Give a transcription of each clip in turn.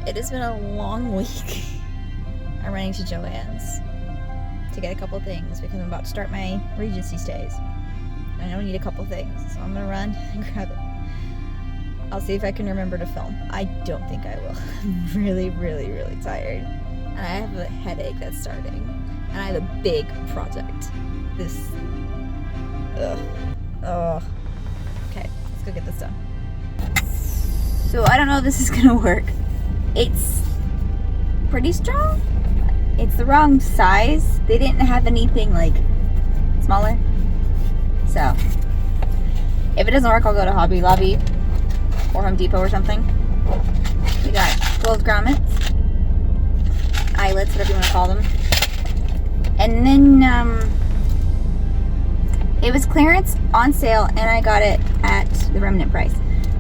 It has been a long week. I'm running to Joann's to get a couple things because I'm about to start my Regency stays. I know I need a couple things, so I'm gonna run and grab it. I'll see if I can remember to film. I don't think I will. I'm really, really, really tired. And I have a headache that's starting. And I have a big project. Ugh. Okay, let's go get this done. So I don't know if this is gonna work. It's pretty strong. It's the wrong size. They didn't have anything like smaller. So if it doesn't work, I'll go to Hobby Lobby or Home Depot or something. We got gold grommets, eyelets, whatever you want to call them. And then it was clearance on sale and I got it at the remnant price.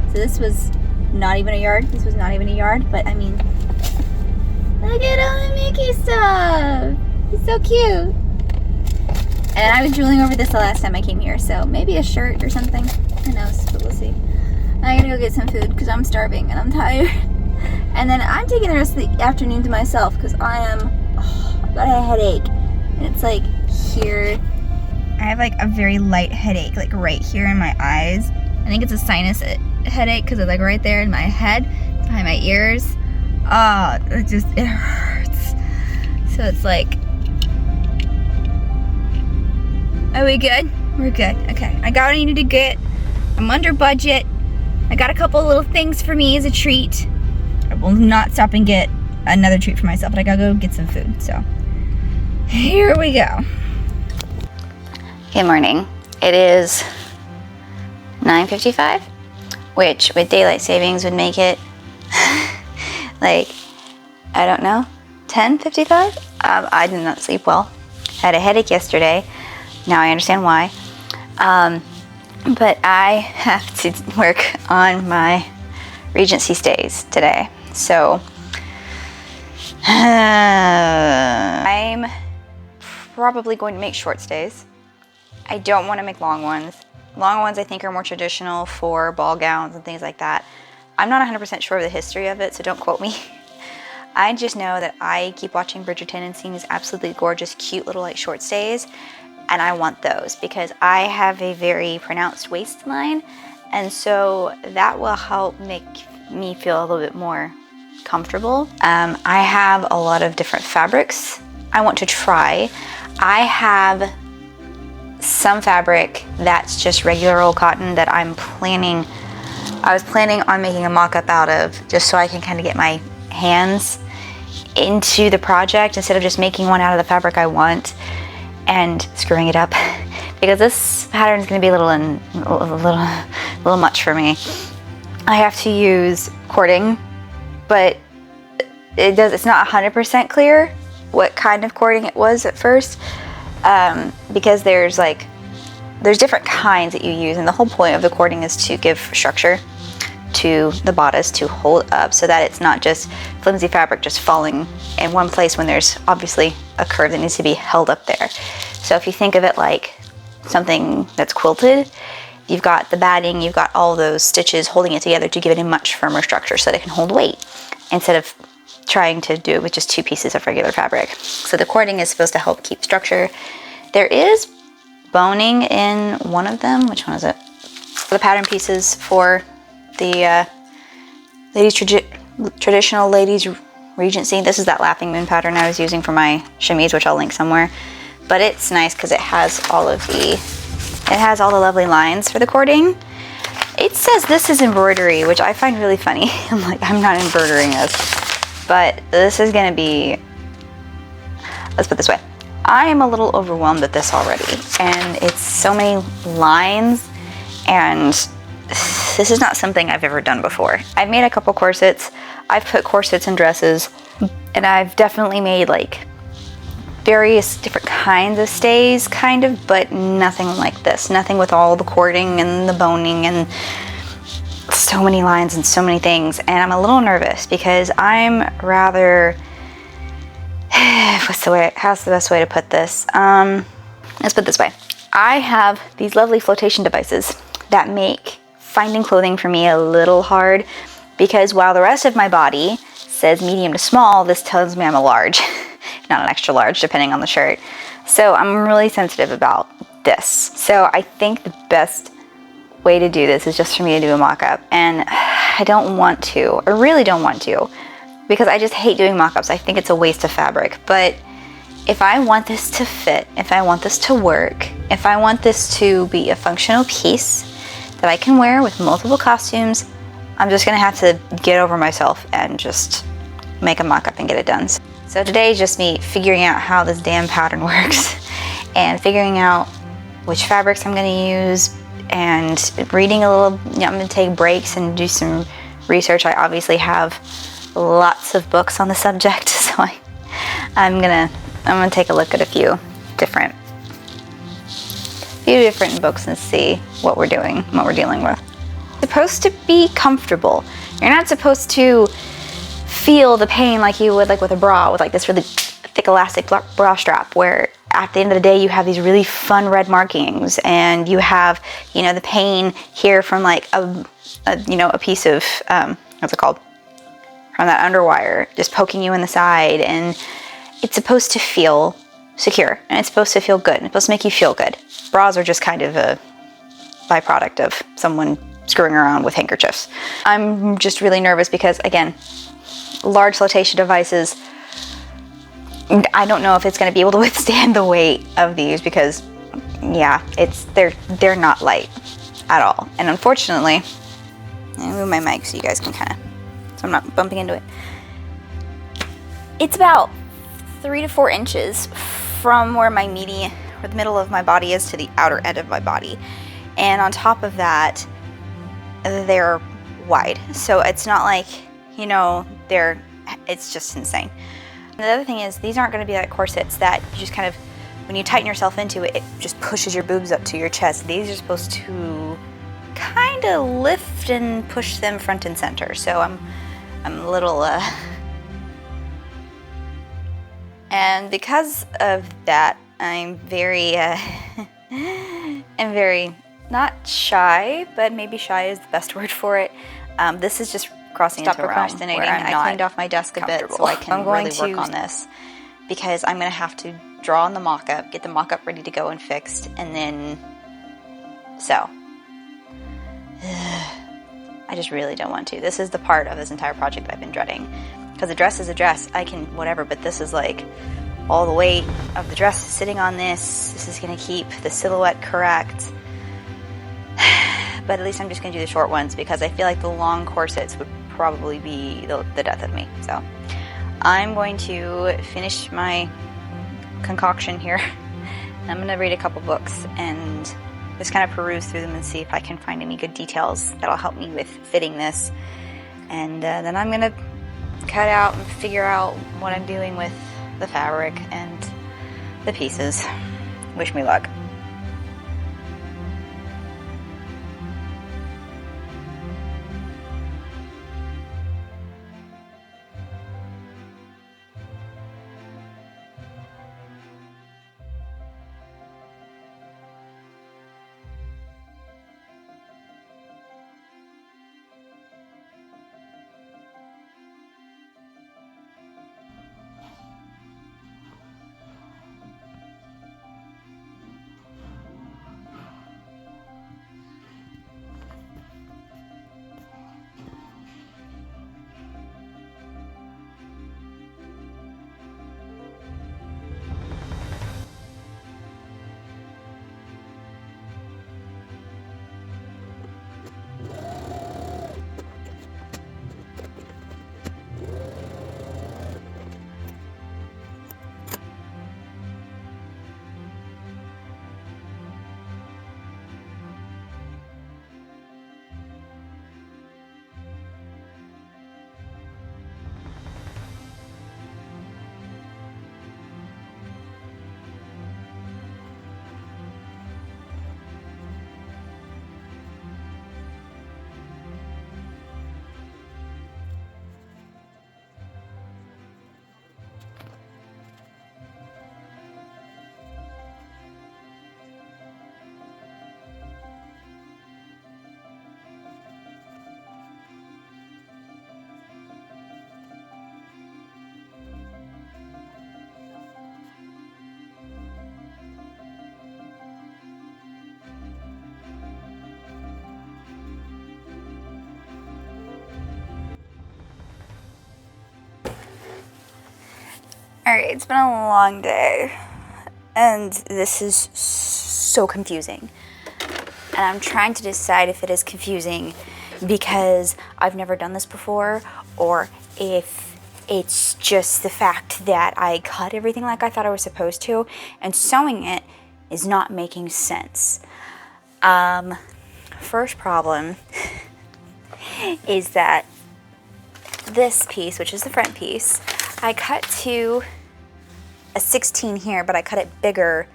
So this was not even a yard. This was not even a yard, but I mean, look at all the Mickey stuff. He's so cute. And I was drooling over this the last time I came here, so maybe a shirt or something. Who knows, but we'll see. I gotta go get some food because I'm starving and I'm tired. And then I'm taking the rest of the afternoon to myself because I've got a headache. And it's like here. I have like a very light headache, like right here in my eyes. I think it's a sinus headache because it's like right there in my head, behind my ears. It hurts. So it's like, are we good? We're good. Okay, I got what I needed to get. I'm under budget. I got a couple little things for me as a treat. I will not stop and get another treat for myself, but I gotta go get some food. So here we go. Good morning. It is 9:55, which with daylight savings would make it like, I don't know, 10:55. I did not sleep well. I had a headache yesterday. Now I understand why. But I have to work on my Regency stays today. So I'm probably going to make short stays. I don't want to make long ones. Long ones I think are more traditional for ball gowns and things like that. I'm not 100% sure of the history of it, so don't quote me. I just know that I keep watching Bridgerton and seeing these absolutely gorgeous, cute little like short stays. And I want those because I have a very pronounced waistline, and so that will help make me feel a little bit more comfortable. I have a lot of different fabrics I want to try. I have some fabric that's just regular old cotton that I was planning on making a mock-up out of, just so I can kind of get my hands into the project instead of just making one out of the fabric I want and screwing it up, because this pattern is going to be a little much for me. I have to use cording, but it's not 100% clear what kind of cording it was at first, because there's different kinds that you use, and the whole point of the cording is to give structure to the bodice to hold up so that it's not just flimsy fabric just falling in one place when there's obviously a curve that needs to be held up there. So if you think of it like something that's quilted, you've got the batting, you've got all those stitches holding it together to give it a much firmer structure so that it can hold weight instead of trying to do it with just two pieces of regular fabric. So the cording is supposed to help keep structure. There is boning in one of them. Which one is it? The pattern pieces for the traditional ladies Regency. This is that Laughing Moon pattern I was using for my chemise, which I'll link somewhere. But it's nice because it has all the lovely lines for the cording. It says this is embroidery, which I find really funny. I'm like, I'm not embroidering this, but this is gonna be, let's put it this way. I am a little overwhelmed with this already, and it's so many lines, and this is not something I've ever done before. I've made a couple corsets. I've put corsets in dresses, and I've definitely made like various different kinds of stays, kind of, but nothing like this. Nothing with all the cording and the boning and so many lines and so many things. And I'm a little nervous because I'm rather, how's the best way to put this? Let's put it this way. I have these lovely flotation devices that make finding clothing for me a little hard, because while the rest of my body says medium to small, this tells me I'm a large, not an extra large, depending on the shirt. So I'm really sensitive about this. So I think the best way to do this is just for me to do a mock-up, and I don't want to. I really don't want to, because I just hate doing mock-ups. I think it's a waste of fabric. But if I want this to fit, if I want this to work, if I want this to be a functional piece that I can wear with multiple costumes, I'm just gonna have to get over myself and just make a mock-up and get it done. So today is just me figuring out how this damn pattern works and figuring out which fabrics I'm gonna use and reading a little. I'm gonna take breaks and do some research. I obviously have lots of books on the subject, so I'm gonna take a look at a few different books and see what we're doing, what we're dealing with. It's supposed to be comfortable. You're not supposed to feel the pain like you would like with a bra, with like this really thick elastic bra strap, where at the end of the day you have these really fun red markings, and you have, you know, the pain here from like a piece of what's it called, from that underwire just poking you in the side. And it's supposed to feel secure, and it's supposed to feel good, and it's supposed to make you feel good. Bras are just kind of a byproduct of someone screwing around with handkerchiefs. I'm just really nervous because, again, large flotation devices, I don't know if it's going to be able to withstand the weight of these, because yeah, they're not light at all. And unfortunately, I'll move my mic so you guys can so I'm not bumping into it. It's about 3 to 4 inches from where my meaty, or the middle of my body is, to the outer end of my body. And on top of that, they're wide. So it's not like, you know, it's just insane. And the other thing is, these aren't going to be like corsets that you just kind of, when you tighten yourself into it, it just pushes your boobs up to your chest. These are supposed to kind of lift and push them front and center. So I'm a little, and because of that, I'm very, not shy, but maybe shy is the best word for it. This is just crossing into a realm procrastinating. where I cleaned off my desk a bit so I can really work on this, because I'm going to have to draw on the mock-up, get the mock-up ready to go and fixed, and then sew. I just really don't want to. This is the part of this entire project that I've been dreading, because a dress is a dress. I can whatever, but this is like all the weight of the dress is sitting on this. This is going to keep the silhouette correct. But at least I'm just going to do the short ones, because I feel like the long corsets would probably be the death of me. So I'm going to finish my concoction here. I'm going to read a couple books and just kind of peruse through them and see if I can find any good details that'll help me with fitting this. And then I'm going to cut out and figure out what I'm doing with the fabric and the pieces. Wish me luck. Alright, it's been a long day, and this is so confusing. And I'm trying to decide if it is confusing because I've never done this before, or if it's just the fact that I cut everything like I thought I was supposed to, and sewing it is not making sense. First problem is that this piece, which is the front piece, I cut to a 16 here, but I cut it bigger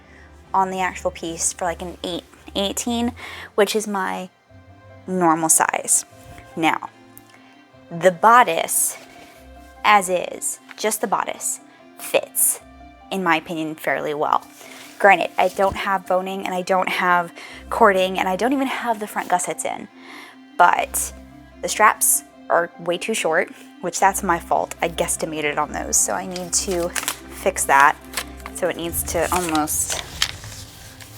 on the actual piece for like an 18, which is my normal size. Now, the bodice, as is, just the bodice, fits, in my opinion, fairly well. Granted, I don't have boning, and I don't have cording, and I don't even have the front gussets in, but the straps are way too short, which that's my fault. I guesstimated on those, so I need to fix that. So it needs to almost,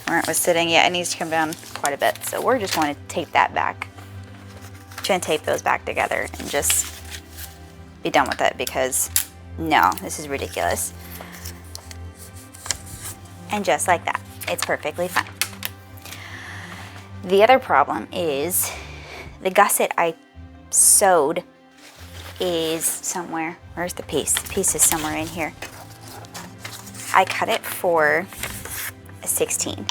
where it was sitting, yeah, it needs to come down quite a bit. So we're just going to tape that back. Trying to tape those back together and just be done with it, because no, this is ridiculous. And just like that, it's perfectly fine. The other problem is the gusset I sewed is somewhere. Where's the piece? The piece is somewhere in here. I cut it for a 16,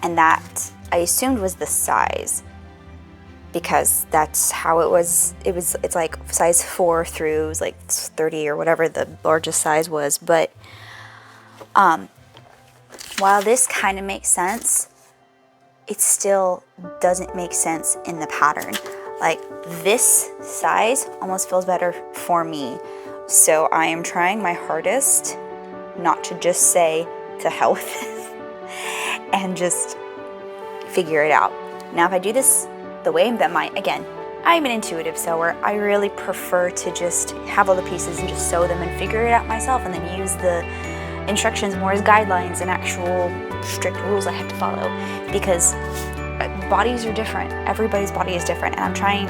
and that I assumed was the size, because that's how it was. It's like size 4 through, it was like 30 or whatever the largest size was. But while this kind of makes sense, it still doesn't make sense in the pattern. Like, this size almost feels better for me. So I am trying my hardest not to just say to hell with this and just figure it out. Now, if I do this the way that again, I'm an intuitive sewer. I really prefer to just have all the pieces and just sew them and figure it out myself, and then use the instructions more as guidelines and actual strict rules I have to follow, because bodies are different. Everybody's body is different, and I'm trying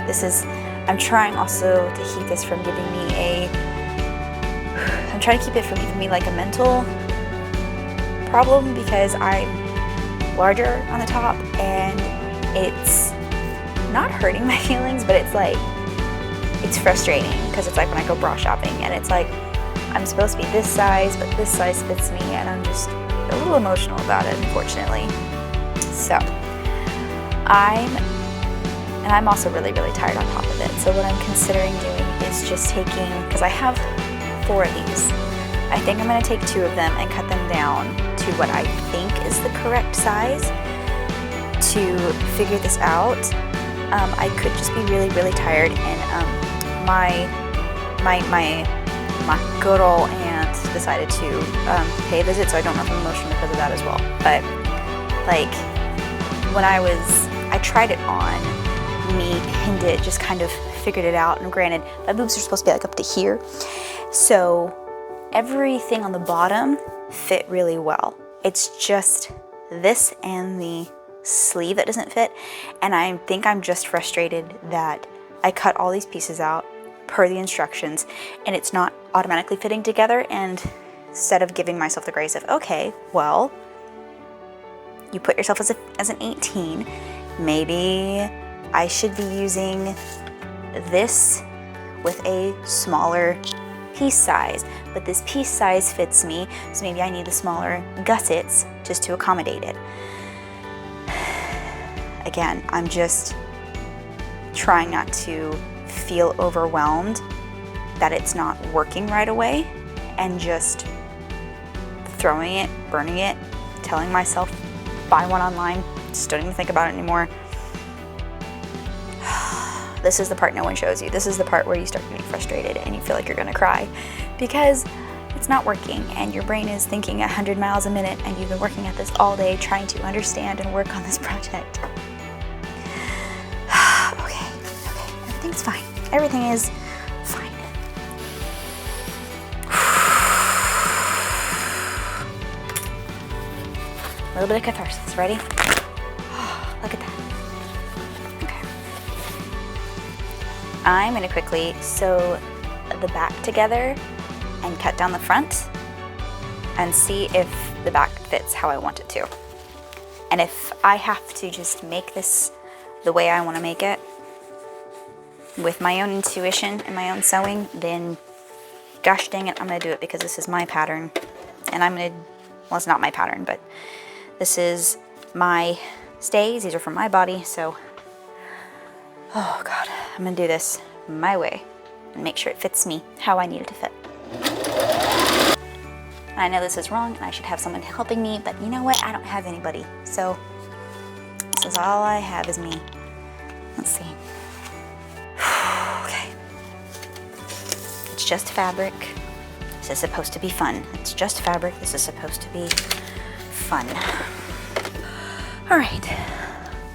also to keep this from giving me I'm trying to keep it from giving me like a mental problem, because I'm larger on the top, and it's not hurting my feelings, but it's like, it's frustrating, because it's like when I go bra shopping, and it's like, I'm supposed to be this size, but this size fits me, and I'm just a little emotional about it, unfortunately. So, I'm also really, really tired on top of it. So what I'm considering doing is just taking, because I have 4 of these, I think I'm going to take 2 of them and cut them down to what I think is the correct size to figure this out. I could just be really, really tired, and my good old aunt decided to pay a visit, so I don't know if I'm emotional because of that as well. But like, when I tried it on, me pinned it, just kind of figured it out, and granted, my boobs are supposed to be like up to here, so everything on the bottom fit really well. It's just this and the sleeve that doesn't fit, and I think I'm just frustrated that I cut all these pieces out per the instructions, and it's not automatically fitting together. And instead of giving myself the grace of, okay, well, you put yourself as an 18, maybe I should be using this with a smaller piece size, but this piece size fits me, so maybe I need the smaller gussets just to accommodate it. Again, I'm just trying not to feel overwhelmed that it's not working right away, and just throwing it, burning it, telling myself buy one online, just don't even think about it anymore. This is the part no one shows you. This is the part where you start getting frustrated and you feel like you're gonna cry, because it's not working and your brain is thinking 100 miles a minute, and you've been working at this all day trying to understand and work on this project. Okay, everything's fine. Everything is fine. A little bit of catharsis. Ready? Look at that. Okay. I'm going to quickly sew the back together and cut down the front, and see if the back fits how I want it to. And if I have to just make this the way I want to make it, with my own intuition and my own sewing, then gosh dang it, I'm gonna do it, because this is my pattern. And I'm gonna, well, it's not my pattern, but this is my stays. These are from my body, so, oh God, I'm gonna do this my way and make sure it fits me how I need it to fit. I know this is wrong and I should have someone helping me, but you know what? I don't have anybody. So this is all I have is me. Let's see. Okay. It's just fabric. This is supposed to be fun. It's just fabric. This is supposed to be fun. All right.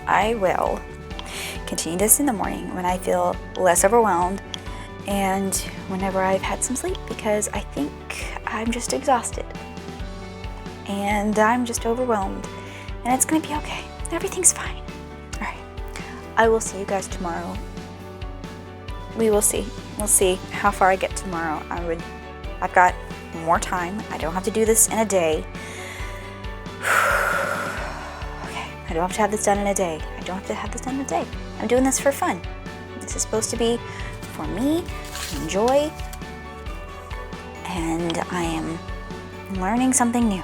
I will continue this in the morning when I feel less overwhelmed and whenever I've had some sleep, because I think I'm just exhausted and I'm just overwhelmed, and it's gonna be okay. Everything's fine. All right, I will see you guys tomorrow. We will see. We'll see how far I get tomorrow. I've got more time. I don't have to do this in a day. Okay, I don't have to have this done in a day. I don't have to have this done in a day. I'm doing this for fun. This is supposed to be for me to enjoy, and I am learning something new.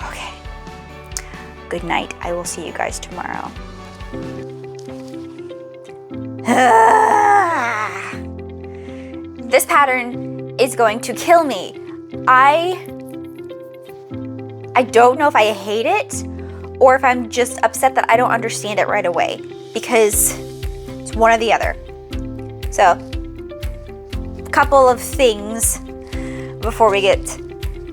Okay. Good night. I will see you guys tomorrow. This pattern is going to kill me. I don't know if I hate it or if I'm just upset that I don't understand it right away, because it's one or the other. So, a couple of things before we get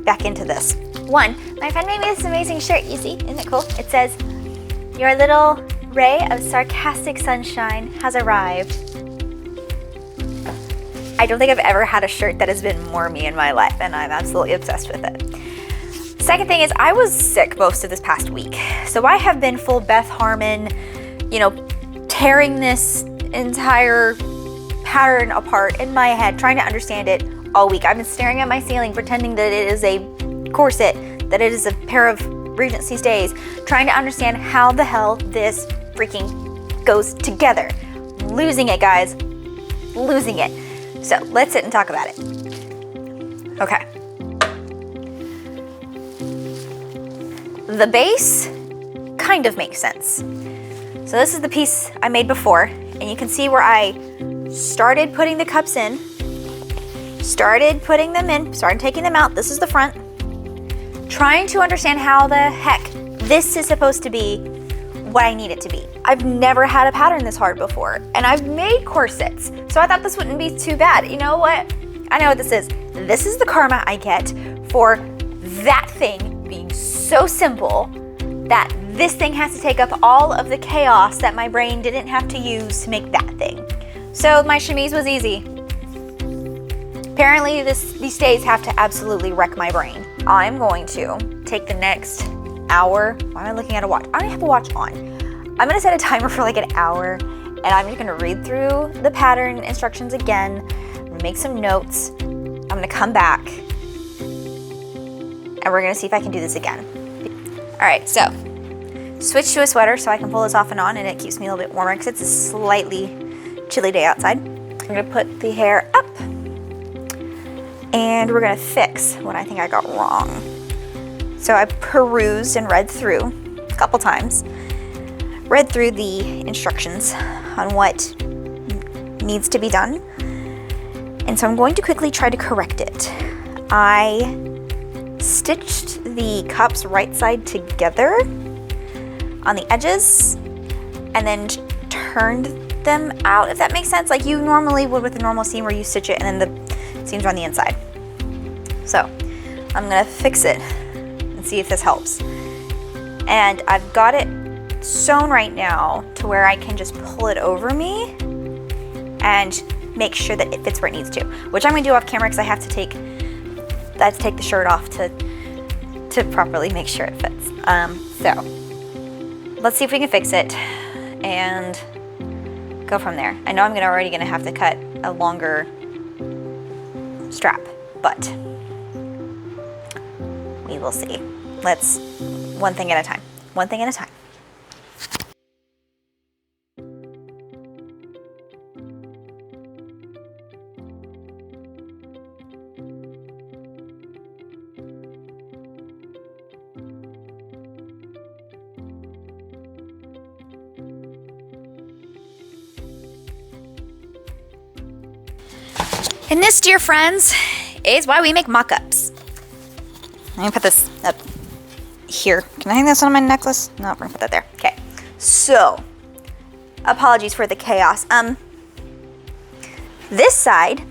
back into this. One, my friend made me this amazing shirt, you see? Isn't it cool? It says, "Your little ray of sarcastic sunshine has arrived." I don't think I've ever had a shirt that has been more me in my life, and I'm absolutely obsessed with it. Second thing is, I was sick most of this past week. So I have been full Beth Harmon, tearing this entire pattern apart in my head, trying to understand it all week. I've been staring at my ceiling, pretending that it is a corset, that it is a pair of Regency stays, trying to understand how the hell this freaking goes together. Losing it, guys. Losing it. So let's sit and talk about it. Okay. The base kind of makes sense. So this is the piece I made before, and you can see where I started putting the cups in, started putting them in, started taking them out. This is the front. Trying to understand how the heck this is supposed to be what I need it to be. I've never had a pattern this hard before, and I've made corsets, so I thought this wouldn't be too bad. You know what? I know what this is. This is the karma I get for that thing being so simple that this thing has to take up all of the chaos that my brain didn't have to use to make that thing. So my chemise was easy. Apparently these stays have to absolutely wreck my brain. I'm going to take the next hour. Why am I looking at a watch? I don't have a watch on. I'm gonna set a timer for like an hour, and I'm just gonna read through the pattern instructions again, I'm gonna make some notes, I'm gonna come back, and we're gonna see if I can do this again. All right, so switch to a sweater so I can pull this off and on, and it keeps me a little bit warmer because it's a slightly chilly day outside. I'm gonna put the hair up, and we're gonna fix what I think I got wrong. So I perused and read through a couple times, read through the instructions on what needs to be done. And so I'm going to quickly try to correct it. I stitched the cups right side together on the edges and then turned them out, if that makes sense, like you normally would with a normal seam where you stitch it and then the seams are on the inside. So I'm gonna fix it and see if this helps. And I've got it sewn right now to where I can just pull it over me and make sure that it fits where it needs to, which I'm gonna do off camera because I have to take the shirt off to properly make sure it fits. So let's see if we can fix it and go from there. I know I'm already gonna have to cut a longer strap, but We will see. Let's, one thing at a time. One thing at a time. And this, dear friends, is why we make mock-ups. Let me put this up here. Can I hang this on my necklace? No, we're gonna put that there. Okay. So, apologies for the chaos. This side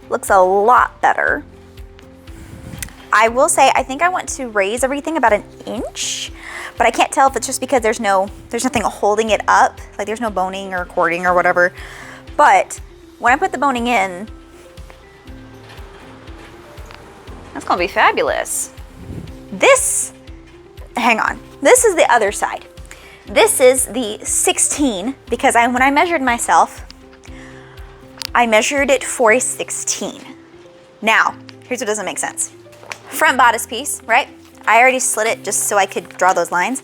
looks a lot better. I will say, I think I want to raise everything about an inch, but I can't tell if it's just because there's nothing holding it up. Like there's no boning or cording or whatever. But when I put the boning in, that's gonna be fabulous. This, hang on, this is the other side. This is the 16 because when I measured myself, I measured it for a 16. Now, here's what doesn't make sense. Front bodice piece, right? I already slit it just so I could draw those lines.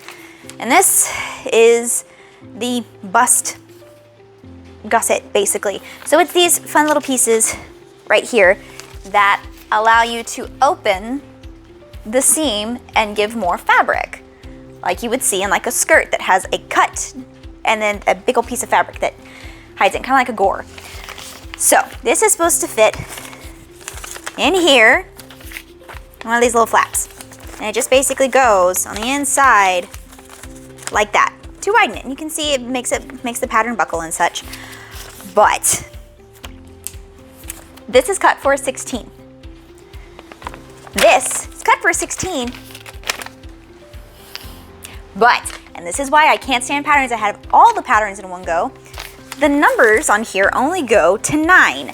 And this is the bust gusset, basically. So it's these fun little pieces right here that allow you to open the seam and give more fabric, like you would see in like a skirt that has a cut and then a big old piece of fabric that hides it, kind of like a gore. So this is supposed to fit in here, one of these little flaps, and it just basically goes on the inside like that to widen it. And you can see it makes the pattern buckle and such. But this is cut for a 16. This is cut for a 16, but, and this is why I can't stand patterns that have all the patterns in one go, the numbers on here only go to 9.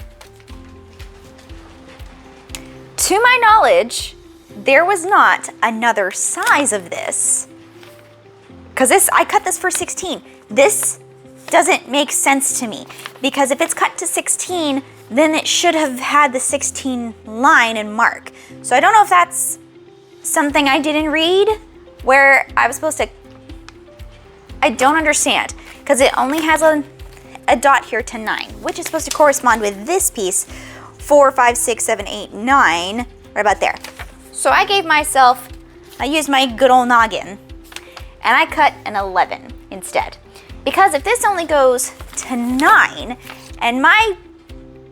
To my knowledge, there was not another size of this, because I cut this for 16. This doesn't make sense to me, because if it's cut to 16, then it should have had the 16 line and mark. So I don't know if that's something I didn't read, where I was supposed to, I don't understand, because it only has a dot here to 9, which is supposed to correspond with this piece, 4, 5, 6, 7, 8, 9, right about there. So I used my good old noggin, and I cut an 11 instead. Because if this only goes to 9, and my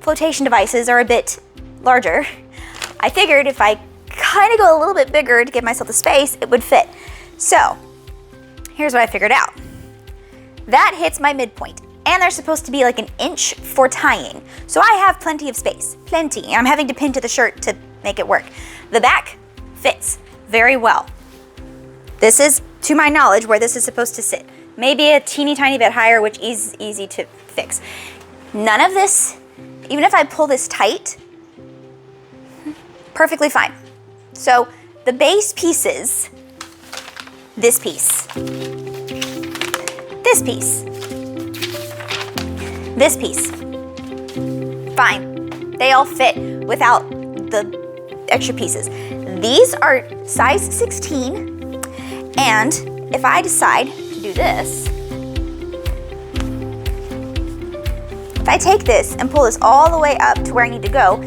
flotation devices are a bit larger, I figured if I kind of go a little bit bigger to give myself the space, it would fit. So here's what I figured out. That hits my midpoint, and there's supposed to be like an inch for tying. So I have plenty of space, plenty. I'm having to pin to the shirt to make it work. The back fits very well. This is, to my knowledge, where this is supposed to sit. Maybe a teeny tiny bit higher, which is easy to fix. None of this, even if I pull this tight, perfectly fine. So the base pieces, this piece, this piece, this piece, fine. They all fit without the extra pieces. These are size 16, and if I decide to do this, if I take this and pull this all the way up to where I need to go,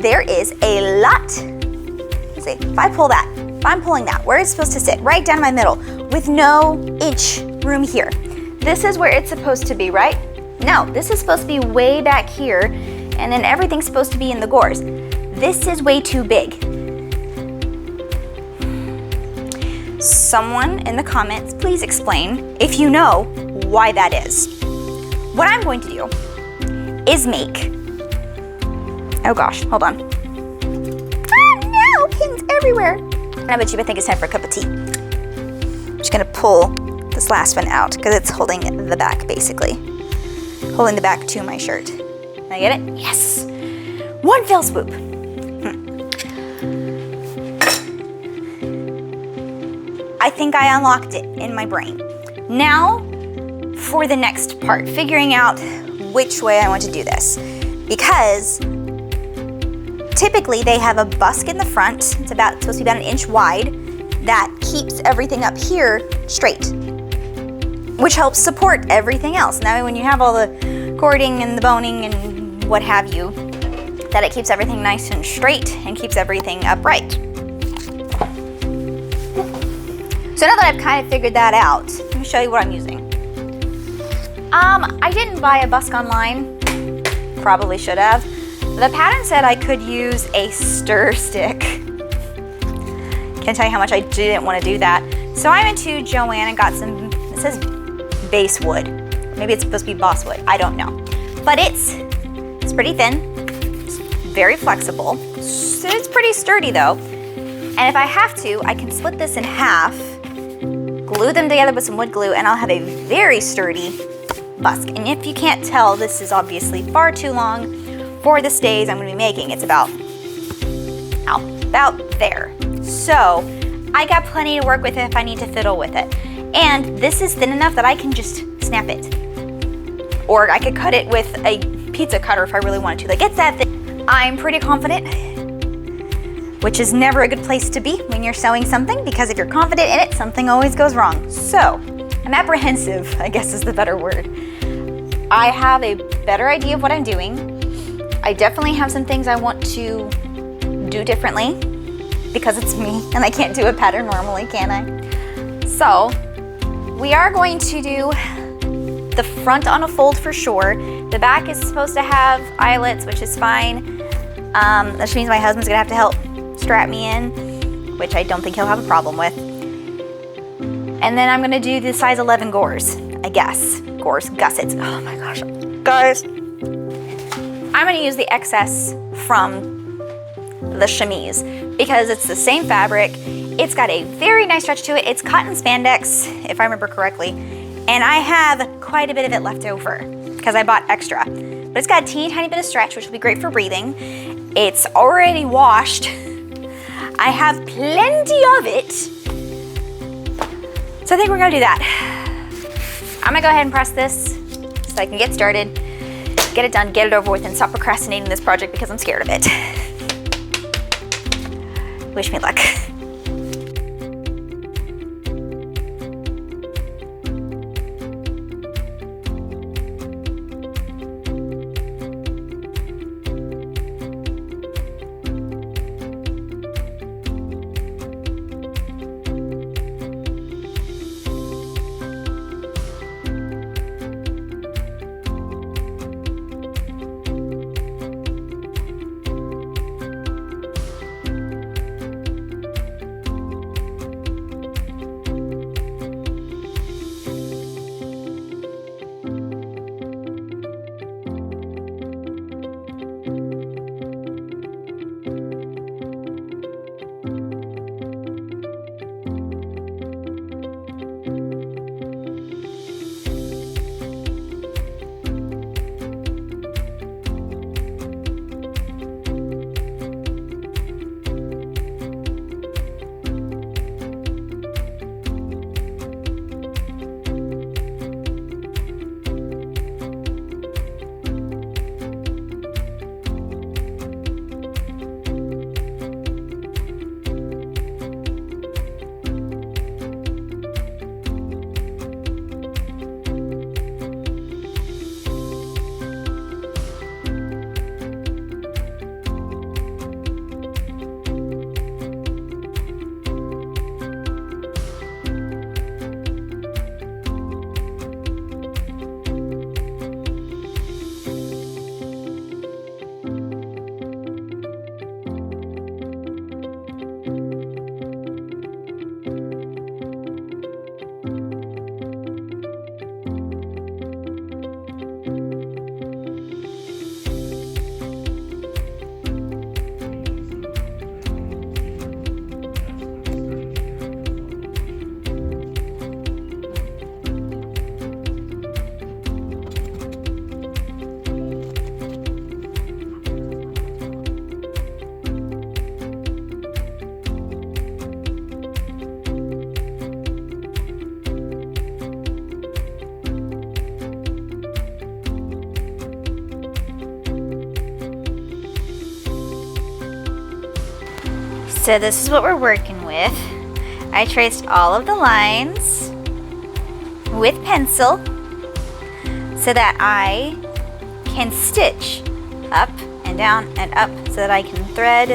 there is a lot. Let's see, if I pull that, if I'm pulling that, where it's supposed to sit, right down my middle, with no inch room here. This is where it's supposed to be, right? No, this is supposed to be way back here, and then everything's supposed to be in the gores. This is way too big. Someone in the comments, please explain if you know why that is. What I'm going to do is make, oh gosh, hold on. Oh no, pins everywhere. And I bet you think it's time for a cup of tea. I'm just gonna pull this last one out because it's holding the back, basically. Holding the back to my shirt. Can I get it? Yes. One fell swoop. I think I unlocked it in my brain. Now for the next part, figuring out which way I want to do this. Because Typically, they have a busk in the front. It's supposed to be about 1 inch wide. That keeps everything up here straight, which helps support everything else. Now, when you have all the cording and the boning and what have you, that it keeps everything nice and straight and keeps everything upright. So now that I've kind of figured that out, let me show you what I'm using. I didn't buy a busk online, probably should have. The pattern said I could use a stir stick. Can't tell you how much I didn't want to do that. So I went to Joann and got some, it says base wood. Maybe it's supposed to be boss wood, I don't know. But it's pretty thin, it's very flexible. So it's pretty sturdy though. And if I have to, I can split this in half, glue them together with some wood glue, and I'll have a very sturdy busk. And if you can't tell, this is obviously far too long for the stays I'm going to be making. It's about there. So I got plenty to work with if I need to fiddle with it. And this is thin enough that I can just snap it. Or I could cut it with a pizza cutter if I really wanted to. Like, it's that thin. I'm pretty confident, which is never a good place to be when you're sewing something, because if you're confident in it, something always goes wrong. So I'm apprehensive, I guess is the better word. I have a better idea of what I'm doing. I definitely have some things I want to do differently because it's me and I can't do a pattern normally, can I? So we are going to do the front on a fold for sure. The back is supposed to have eyelets, which is fine. That means my husband's gonna have to help strap me in, which I don't think he'll have a problem with. And then I'm gonna do the size 11 gores, I guess. Gussets. Oh my gosh, guys. I'm gonna use the excess from the chemise because it's the same fabric. It's got a very nice stretch to it. It's cotton spandex, if I remember correctly. And I have quite a bit of it left over because I bought extra. But it's got a teeny tiny bit of stretch, which will be great for breathing. It's already washed. I have plenty of it. So I think we're gonna do that. I'm gonna go ahead and press this so I can get started, get it done, get it over with, and stop procrastinating this project because I'm scared of it. Wish me luck. So this is what we're working with. I traced all of the lines with pencil so that I can stitch up and down and up so that I can thread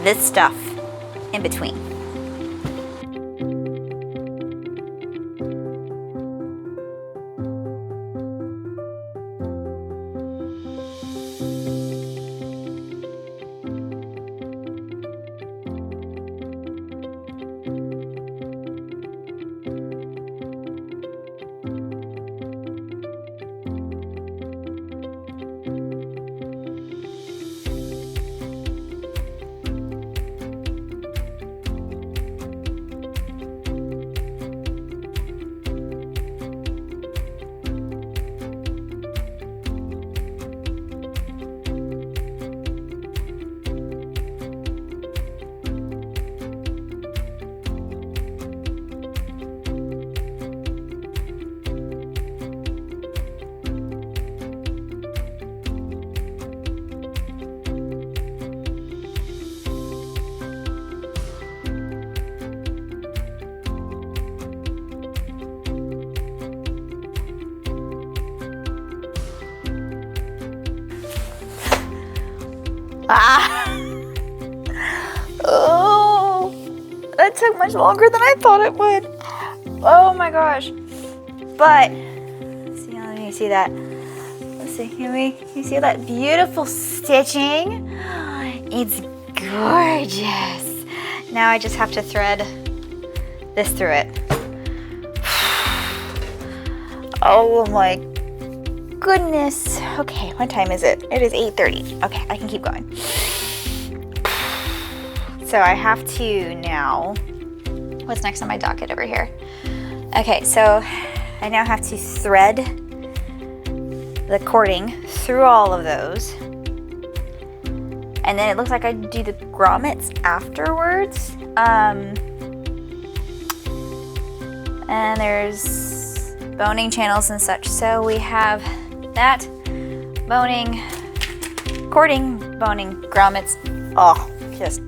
this stuff in between. Ah! Oh, that took much longer than I thought it would. Oh my gosh. But, see, let me see that. Let's see, can you see that beautiful stitching? It's gorgeous. Now I just have to thread this through it. Oh my goodness. Okay, what time is it? It is 8:30. Okay, I can keep going. So I have to now, what's next on my docket over here? Okay, so I now have to thread the cording through all of those. And then it looks like I do the grommets afterwards. And there's boning channels and such. So we have that, boning, cording, boning, grommets. Oh, just,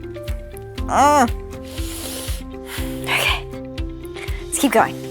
okay, let's keep going.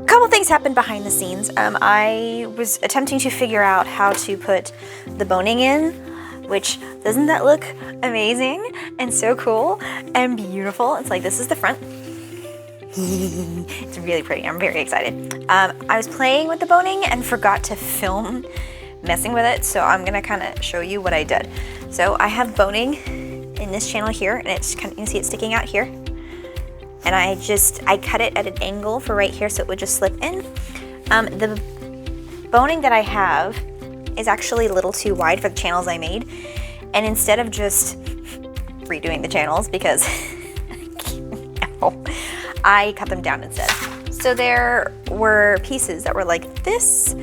Couple things happened behind the scenes. I was attempting to figure out how to put the boning in, which doesn't that look amazing and so cool and beautiful? It's like, this is the front. It's really pretty. I'm very excited. I was playing with the boning and forgot to film messing with it, so I'm gonna kind of show you what I did. So I have boning in this channel here, and it's kind of, you can see it sticking out here. And I cut it at an angle for right here so it would just slip in. The boning that I have is actually a little too wide for the channels I made. And instead of just redoing the channels, because no, I cut them down instead. So there were pieces that were like this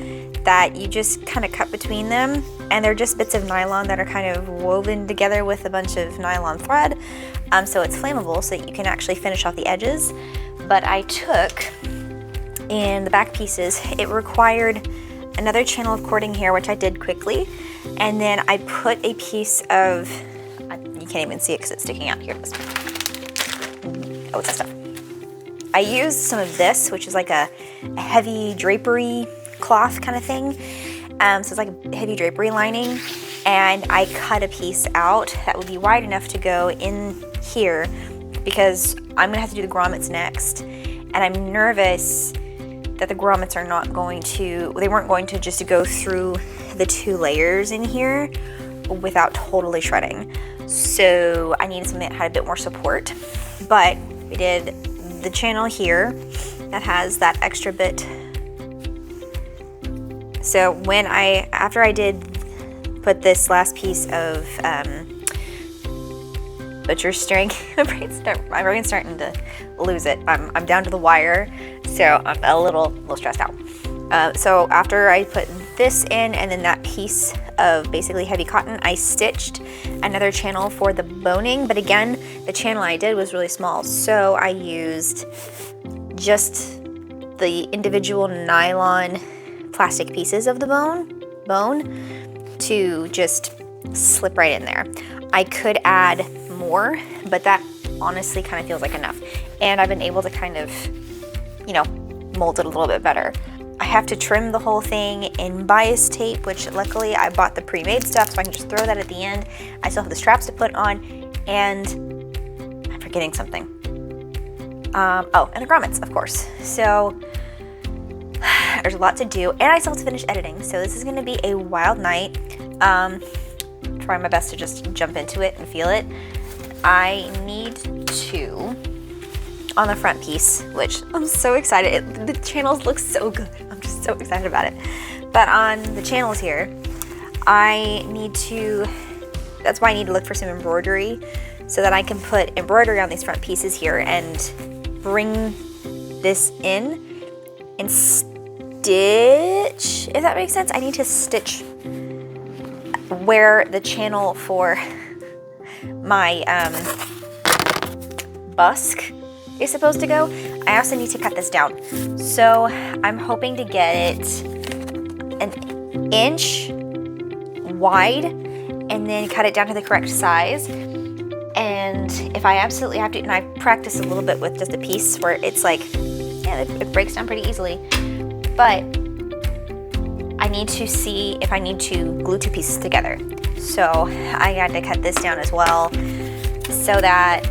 that you just kind of cut between them, and they're just bits of nylon that are kind of woven together with a bunch of nylon thread. So it's flammable, so that you can actually finish off the edges. But I took, in the back pieces, it required another channel of cording here, which I did quickly, and then I put a piece of, you can't even see it because it's sticking out. Here it is. Oh, it's that stuff. I used some of this, which is like a heavy drapery cloth kind of thing. So it's like a heavy drapery lining, and I cut a piece out that would be wide enough to go in here because I'm gonna have to do the grommets next, and I'm nervous that the grommets are not going to, they weren't going to just go through the 2 layers in here without totally shredding. So I needed something that had a bit more support, but we did the channel here that has that extra bit. So after I did put this last piece of butcher string, my brain's starting to lose it. I'm down to the wire, so I'm a little stressed out. So after I put this in and then that piece of basically heavy cotton, I stitched another channel for the boning, but again, the channel I did was really small, so I used just the individual nylon plastic pieces of the bone to just slip right in there. I could add more, but that honestly kind of feels like enough. And I've been able to kind of, you know, mold it a little bit better. I have to trim the whole thing in bias tape, which luckily I bought the pre-made stuff, so I can just throw that at the end. I still have the straps to put on, and I'm forgetting something. Oh, and the grommets, of course. So there's a lot to do, and I still have to finish editing, so this is gonna be a wild night. Try my best to just jump into it and feel it. I need to, on the front piece, which I'm so excited, the channels look so good. I'm just so excited about it. But on the channels here, I need to, that's why I need to look for some embroidery so that I can put embroidery on these front pieces here and bring this in and stitch, if that makes sense. I need to stitch where the channel for my busk is supposed to go. I also need to cut this down. So I'm hoping to get it an inch wide and then cut it down to the correct size. And if I absolutely have to, and I practiced a little bit with just a piece where it's like, yeah, it breaks down pretty easily. But I need to see if I need to glue 2 pieces together. So I had to cut this down as well so that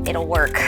it'll work.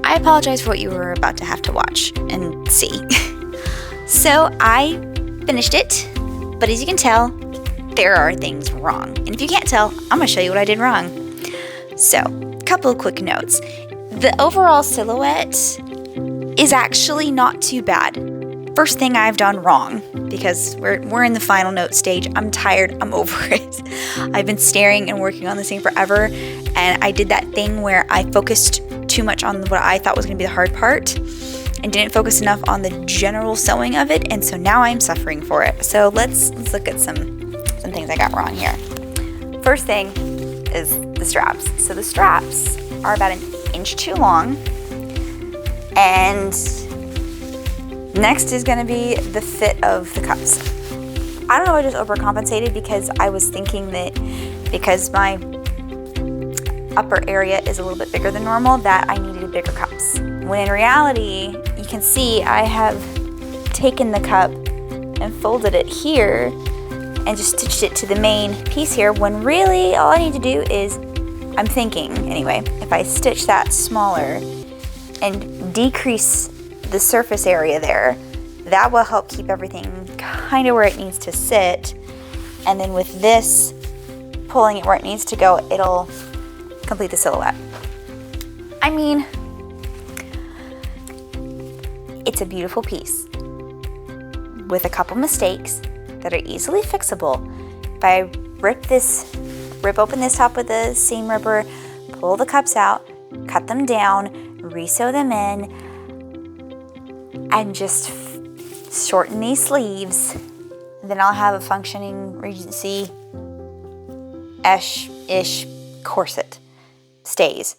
I apologize for what you were about to have to watch and see. So I finished it, but as you can tell, there are things wrong. And if you can't tell, I'm gonna show you what I did wrong. So, a couple of quick notes. The overall silhouette is actually not too bad. First thing I've done wrong, because we're in the final note stage. I'm tired, I'm over it. I've been staring and working on this thing forever, and I did that thing where I focused too much on what I thought was going to be the hard part and didn't focus enough on the general sewing of it, and so now I'm suffering for it. So let's look at some some things I got wrong here. First thing is the straps. So the straps are about 1 inch too long. And next is gonna be the fit of the cups. I don't know, I just overcompensated because I was thinking that because my upper area is a little bit bigger than normal, that I needed bigger cups. When in reality, you can see I have taken the cup and folded it here and just stitched it to the main piece here, when really all I need to do is, I'm thinking anyway, if I stitch that smaller and decrease the surface area there, that will help keep everything kind of where it needs to sit. And then with this, pulling it where it needs to go, it'll complete the silhouette. I mean, it's a beautiful piece with a couple mistakes that are easily fixable. If I rip open this top with a seam ripper, pull the cups out, cut them down, re-sew them in, and just shorten these sleeves, then I'll have a functioning Regency-ish corset. Stays.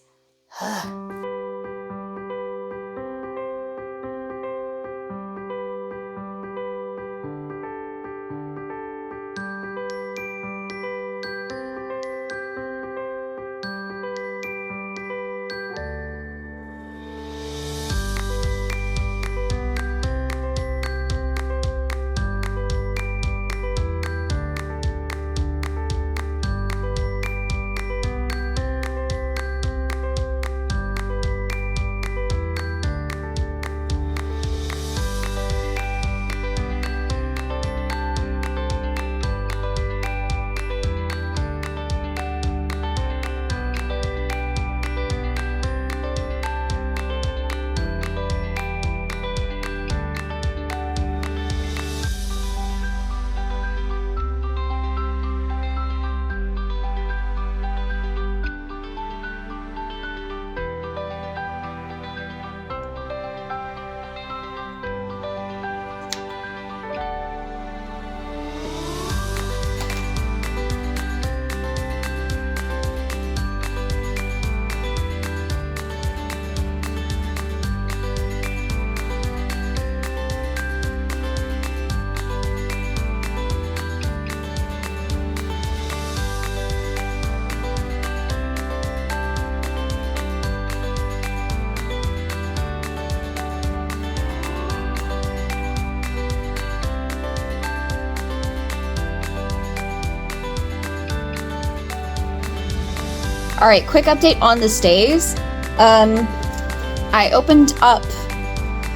All right, quick update on the stays. I opened up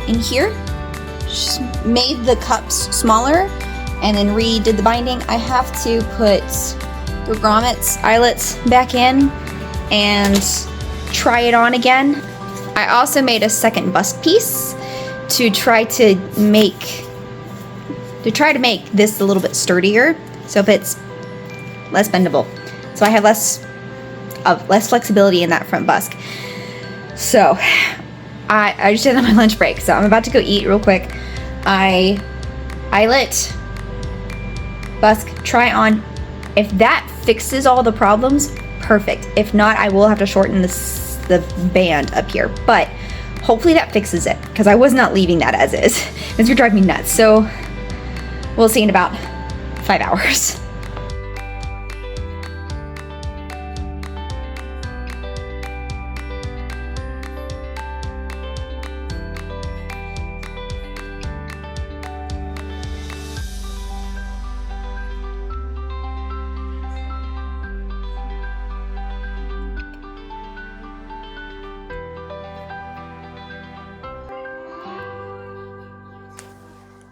in here, just made the cups smaller, and then redid the binding. I have to put the grommets, eyelets back in and try it on again. I also made a second bust piece to try to make this a little bit sturdier, so if it's less bendable. So I have less flexibility in that front busk. So I just did it on my lunch break, so I'm about to go eat real quick. Eyelet, busk, try on. If that fixes all the problems, perfect. If not, I will have to shorten the band up here, but hopefully that fixes it, because I was not leaving that as is. It's gonna drive me nuts. So we'll see in about 5 hours.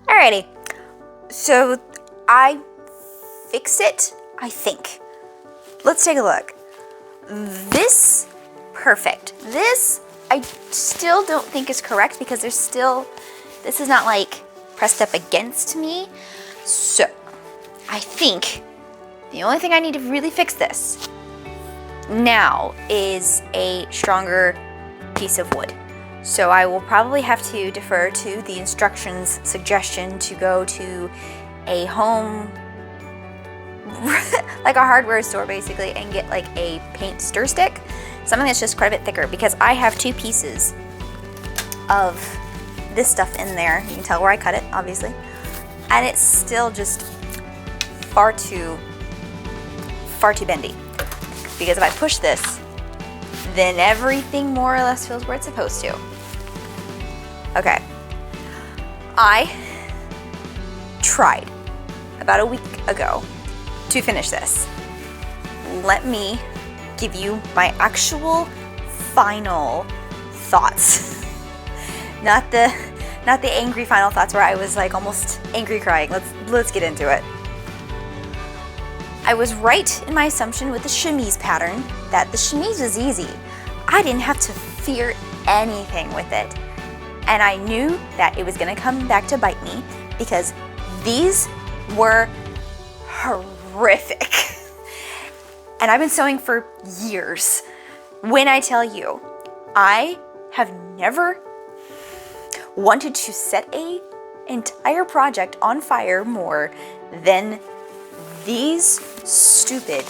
Alrighty, so I fixed it, I think. Let's take a look. This, perfect. This, I still don't think is correct because there's still, this is not like pressed up against me. So, I think the only thing I need to really fix this now is a stronger piece of wood. So I will probably have to defer to the instructions suggestion to go to a home like a hardware store basically, and get like a paint stir stick, something that's just quite a bit thicker, because I have 2 pieces of this stuff in there. You can tell where I cut it, obviously, and it's still just far too bendy, because if I push this, then everything more or less feels where it's supposed to. Okay, I tried about a week ago to finish this. Let me give you my actual final thoughts. Not the angry final thoughts where I was like almost angry crying. Let's get into it. I was right in my assumption with the chemise pattern that the chemise was easy. I didn't have to fear anything with it. And I knew that it was gonna come back to bite me, because these were horrific. And I've been sewing for years. When I tell you, I have never wanted to set an entire project on fire more than these stupid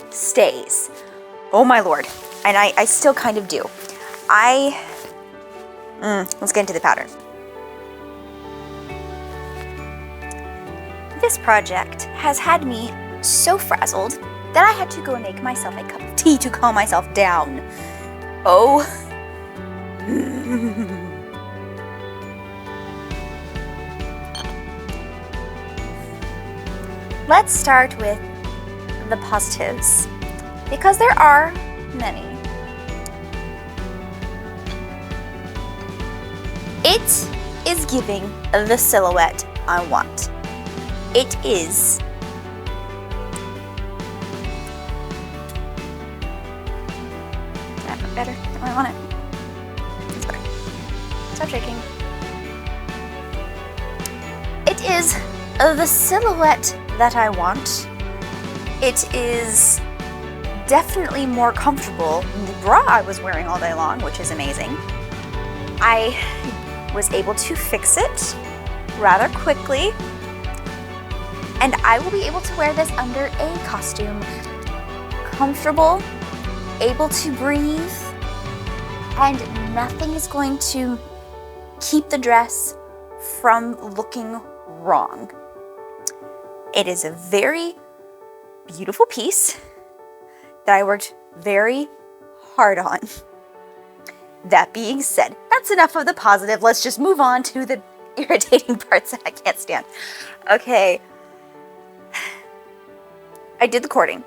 stays. Oh my Lord. And I still kind of do. Let's get into the pattern. This project has had me so frazzled that I had to go and make myself a cup of tea to calm myself down. Oh. Let's start with the positives, because there are many. It is giving the silhouette I want. It is that better? I want it. That's better. Stop shaking. It is the silhouette that I want. It is definitely more comfortable than the bra I was wearing all day long, which is amazing. I was able to fix it rather quickly, and I will be able to wear this under a costume. Comfortable, able to breathe, and nothing is going to keep the dress from looking wrong. It is a very beautiful piece that I worked very hard on. That being said, that's enough of the positive. Let's just move on to the irritating parts that I can't stand. Okay. I did the cording.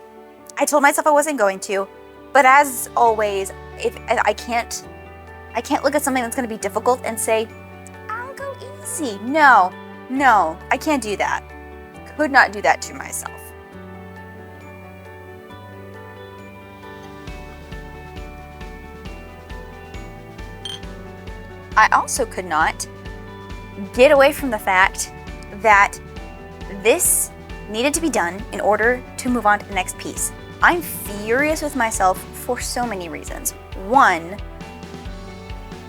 I told myself I wasn't going to, but as always, if I can't look at something that's going to be difficult and say, I'll go easy. No, I can't do that. Could not do that to myself. I also could not get away from the fact that this needed to be done in order to move on to the next piece. I'm furious with myself for so many reasons. One,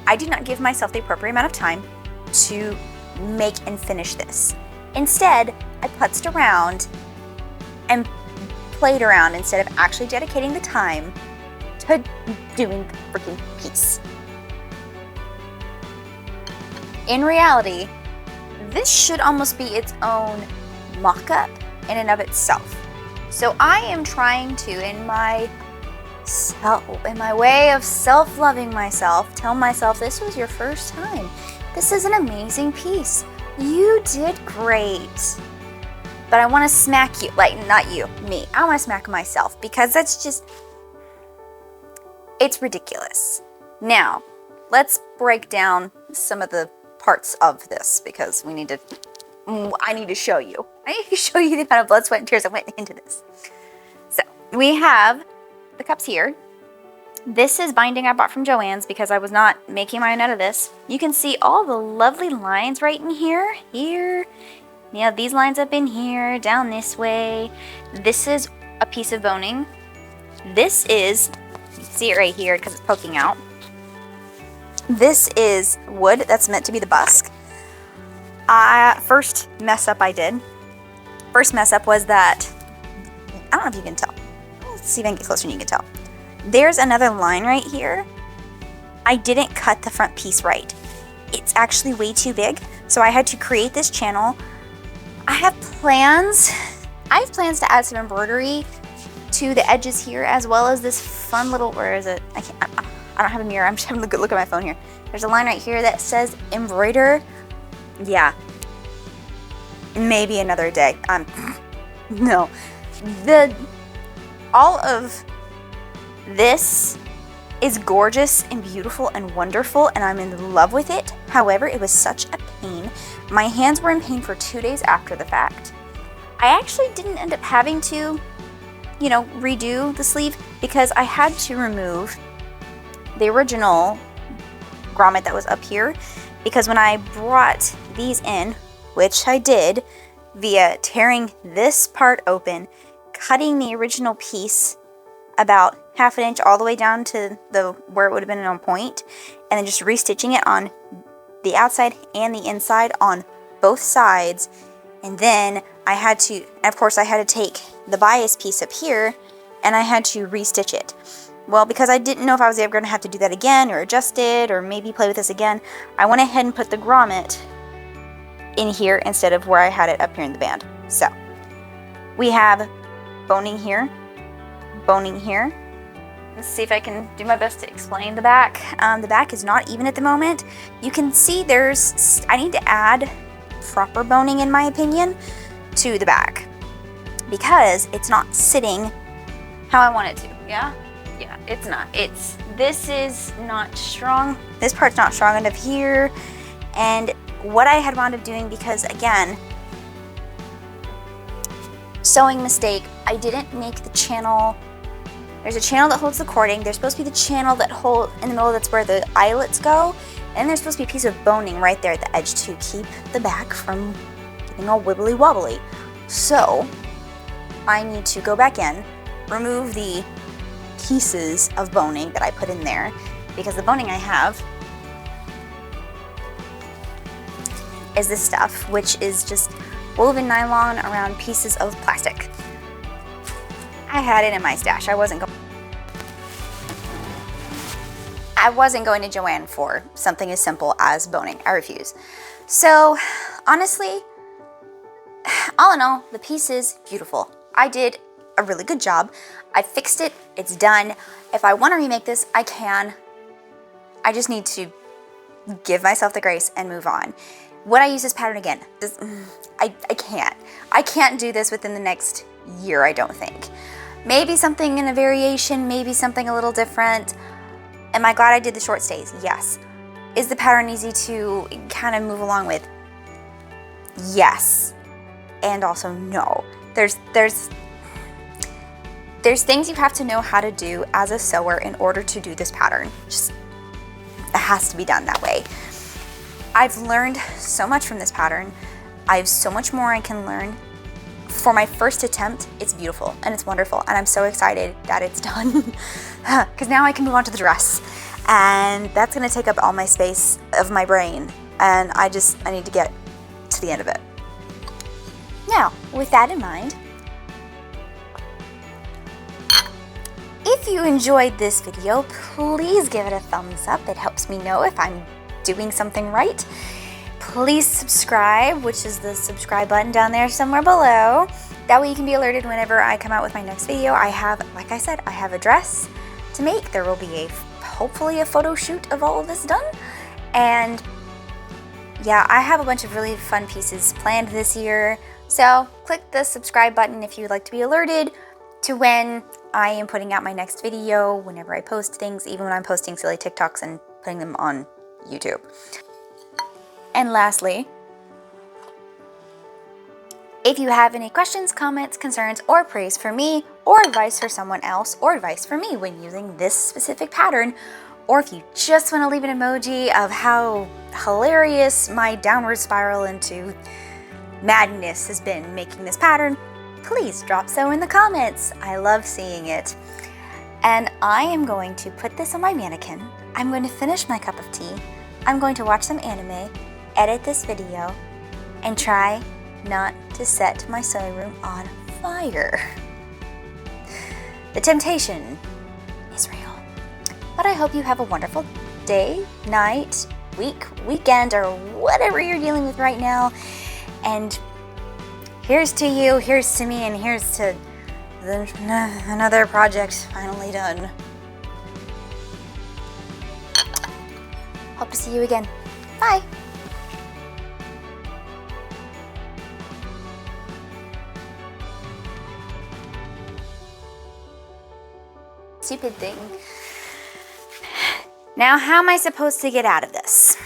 I did not give myself the appropriate amount of time to make and finish this. Instead, I putzed around and played around instead of actually dedicating the time to doing the freaking piece. In reality, this should almost be its own mock-up in and of itself. So I am trying to, in my way of self-loving myself, tell myself this was your first time. This is an amazing piece. You did great. But I want to smack you, like not you, me. I want to smack myself because that's just, it's ridiculous. Now, let's break down some of the parts of this because I need to show you. I need to show you the amount of blood, sweat, and tears that went into this. So we have the cups here. This is binding I bought from Joann's because I was not making my own out of this. You can see all the lovely lines right in here. Yeah, these lines up in here, down this way. This is a piece of boning. This is, you can see it right here because it's poking out. This is wood that's meant to be the busk. First mess up was that I don't know if you can tell. Let's see if I can get closer and you can tell. There's another line right here. I didn't cut the front piece right. It's actually way too big, so I had to create this channel. I have plans to add some embroidery to the edges here, as well as this fun little, where is it? I don't have a mirror, I'm just having a good look at my phone here. There's a line right here that says embroider. Yeah, maybe another day. No, all of this is gorgeous and beautiful and wonderful, and I'm in love with it. However, it was such a pain. My hands were in pain for 2 days after the fact. I actually didn't end up having to, you know, redo the sleeve because I had to remove the original grommet that was up here, because when I brought these in, which I did via tearing this part open, cutting the original piece about half an inch all the way down to the where it would have been on point, and then just restitching it on the outside and the inside on both sides. And then I had to, of course, I had to take the bias piece up here and I had to restitch it. Well, because I didn't know if I was ever going to have to do that again or adjust it or maybe play with this again, I went ahead and put the grommet in here instead of where I had it up here in the band. So we have boning here, boning here. Let's see if I can do my best to explain the back. The back is not even at the moment. You can see I need to add proper boning, in my opinion, to the back because it's not sitting how I want it to. Yeah, it's not. This is not strong. This part's not strong enough here. And what I had wound up doing, because again, sewing mistake, I didn't make the channel. There's a channel that holds the cording. There's supposed to be the channel that hold in the middle, that's where the eyelets go. And there's supposed to be a piece of boning right there at the edge to keep the back from getting all wibbly wobbly. So I need to go back in, remove the pieces of boning that I put in there, because the boning I have is this stuff, which is just woven nylon around pieces of plastic. I had it in my stash. I wasn't going to Joann for something as simple as boning. I refuse. So honestly, all in all, the piece is beautiful. I did a really good job. I fixed it. It's done. If I want to remake this, I can. I just need to give myself the grace and move on. Would I use this pattern again? I can't. I can't do this within the next year, I don't think. Maybe something in a variation, maybe something a little different. Am I glad I did the short stays? Yes. Is the pattern easy to kind of move along with? Yes. And also no. There's things you have to know how to do as a sewer in order to do this pattern. Just, it has to be done that way. I've learned so much from this pattern. I have so much more I can learn. For my first attempt, it's beautiful and it's wonderful, and I'm so excited that it's done because now I can move on to the dress, and that's going to take up all my space of my brain, and I need to get to the end of it. Now, with that in mind, if you enjoyed this video, please give it a thumbs up. It helps me know if I'm doing something right. Please subscribe, which is the subscribe button down there somewhere below. That way you can be alerted whenever I come out with my next video. I have, like I said, I have a dress to make. There will be hopefully a photo shoot of all of this done. And yeah, I have a bunch of really fun pieces planned this year. So click the subscribe button if you would like to be alerted to when I am putting out my next video, whenever I post things, even when I'm posting silly TikToks and putting them on YouTube. And lastly, if you have any questions, comments, concerns, or praise for me, or advice for someone else, or advice for me when using this specific pattern, or if you just want to leave an emoji of how hilarious my downward spiral into madness has been making this pattern, please drop so in the comments. I love seeing it. And I am going to put this on my mannequin. I'm going to finish my cup of tea. I'm going to watch some anime, edit this video, and try not to set my sewing room on fire. The temptation is real. But I hope you have a wonderful day, night, week, weekend, or whatever you're dealing with right now. And here's to you, here's to me, and here's to another project finally done. Hope to see you again. Bye. Stupid thing. Now, how am I supposed to get out of this?